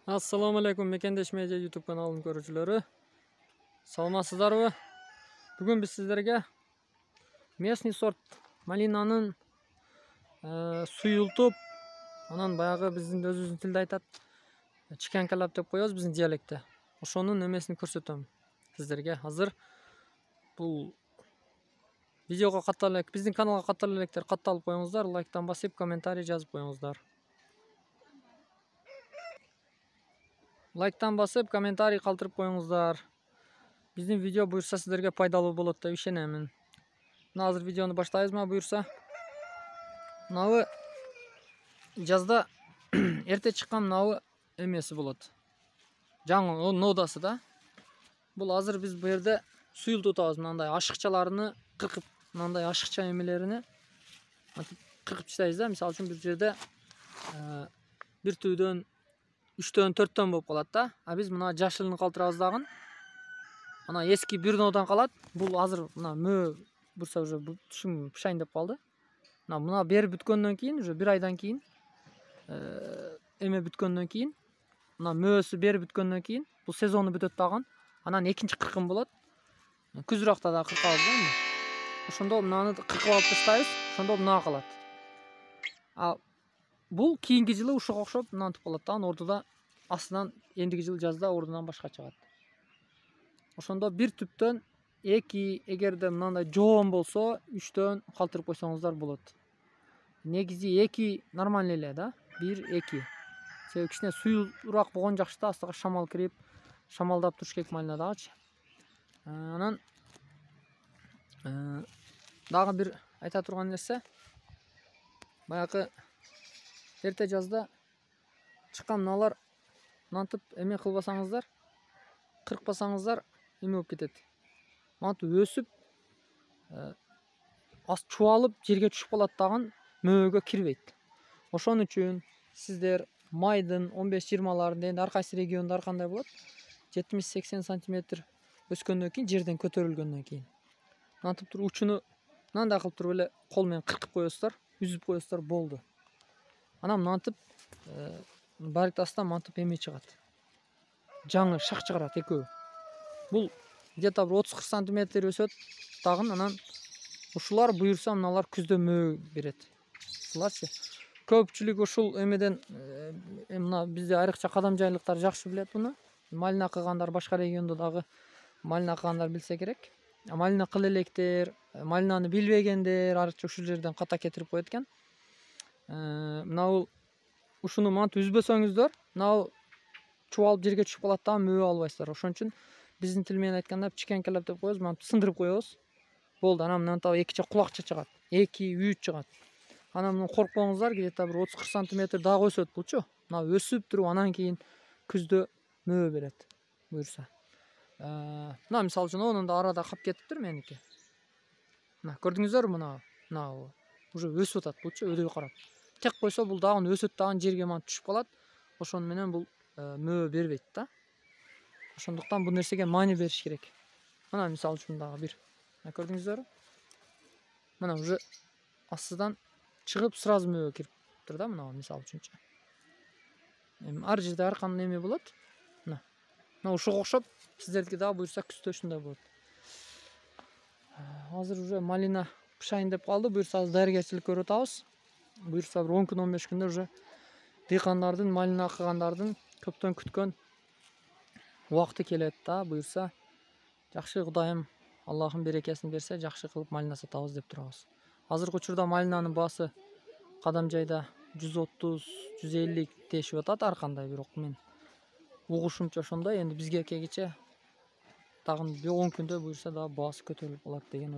Assalamu alaikum Mekendeş Media YouTube kanalının görücüleri. Salmasızlar. Bugün biz sizlerge местный sort malinanın suyultup, anan bayağı bizim özümüzün tilde aytat çikenkalap dep koyuyoruz bizim diyalekte. Oşonun nemesini көрсөтөм sizlerge. Hazır bu videoga катталып, bizning kanalga катталып электер катталып коюңуздар, лайктан басып, комментарий жазып коюңуздар. Лайктан басып, комментарий калтырып коюңуздар. Биздин видео буюрса сиздерге пайдалуу болот деп ишенемин. Мына азыр видеону баштайбызбы буюрса? Мынабы жазда эрте чыккан мынабы эмеси болот. Жаңы нодасы да. Бул азыр биз бу жерде суюлтутабыз, мындай ашыкчаларыны кыркып, мындай ашыкча эмелерини кыркып таштайбыз да. Мисалы үчүн бир жерде бир түйдөн 3төн 4төн болуп калат да. А биз мына жашылын калтырабыз дагы. Ана эски бир нодан калат. Бул азыр мына мөө бурса уже түшүм пишайын деп калды. Мына берип бүткөндөн кийин, уже бир айдан кийин эме бүткөндөн кийин, мына мөөсү берип бүткөндөн кийин, бул сезону бүтөт дагы. Анан экинчи кыркым болот. Күз уракта да кыркабыз да эми. Ошондо мынаны кыркып алып таштайбыз. Ошондо мына калат. А бул кийинки жылы ушуга окшоп мынантип калат да. Ортодо астынан эндиги жыл жазда ордунан башка чыгат. Ошондо бир түптөн 2, эгерде мындай жоон болсо 3төн калтырып койсоңуздар болот. Негизи 2 нормально эле да. 1, 2. Себеби кичине суюлураак болгон жакшы да, астыга шамал кирип, шамалдап туруш керек малинадагычы. Анан дагы бир айта турган нерсе, баягы эрте жазда чыккан мыналар мынантип эме кылбасаңыздар, кыркпасаңыздар эме болуп кетет. Мынантип өсүп, чубалып жерге түшүп калат дагы, мөөгө кирбейт. Ошон үчүн сиздер майдын 15-20ларында, энди ар кайсы региондо ар кандай болот, 70-80 см өскөндөн кийин, жерден көтөрүлгөндөн кийин, мынантип туруп учуну мынандай кылып туруп эле кол менен кыркып коесуздар, үзүп коесуздар, болду. Анан мынантип баритасынан мынантип эме чыгат. Жаңы шак чыгарат экөө. Бул где-то 30-40 см өсөт дагы, анан ушулар буюрса мыналар күздө мөө берет. Ушуларчы. Көпчүлүк ушул эмеден мына бизде айрыкча кадам жайлыктар жакшы билет буну. Малина кылгандар, башка региондо дагы малина кылгандар билсе керек. Малина кыл электер, малинаны билбегендер арча ушул жерден ката кетирип коет экен. Мына ушуну мынтип үзбөсөңүздөр, мына чубалып жерге түшүп калат да, мөө албайсыздар. Ошон үчүн биздин тил менен айтканда чикенкелеп деп коебуз, мынтип сындырып коебуз. Болду, анан мынтип экиче кулакча чыгат. 2, 3 чыгат. Анан муну коркпоңуздар, где-то 30-40 см дагы өсөт булчу. Мына өсүп туруп, анан кийин күздө мөө берет буюрса. Мына мисалы үчүн онун да арада кап кетиптир меники. Мына көрдүңүздөрбү, мына уже өсүп атат булчу, өдөй карап. Тек койсо бул дагы өсөт дагы жерге мантип түшүп калат. Ошону менен бул мөө бербейт да. Ошондуктан бул нерсеге маани бериш керек. Мына мисалы үчүн дагы бир. Көрдүңүздөрбү? Мына уже астыдан чыгып сразу мөө кирип тур да, мына мисалы үчүнчү. Ар жерде ар кандай эме болот. Мына ушуга окшоп сиздердики дагы буюрса күздө ушундай болот. Азыр уже малина пышайын деп калды. Буюрса азыр даяргерчилик көрүп атабыз. Буюрса бир 10 күн 15 күндө уже дыйкандардын, малина кылгандардын көптөн күткөн убакыты келет да. Буюрса жакшы, Кудайым Аллахым берекесин берсе, жакшы кылып малина сатабыз деп турабыз. Азыркы учурда малинанын баасы кадам жайда 130-150 тешип атат ар кандай, бирок мен угушумча ошондой. Энди бизге келгиче дагы 10 күндө буюрса дагы баасы көтөрүлүп калат деген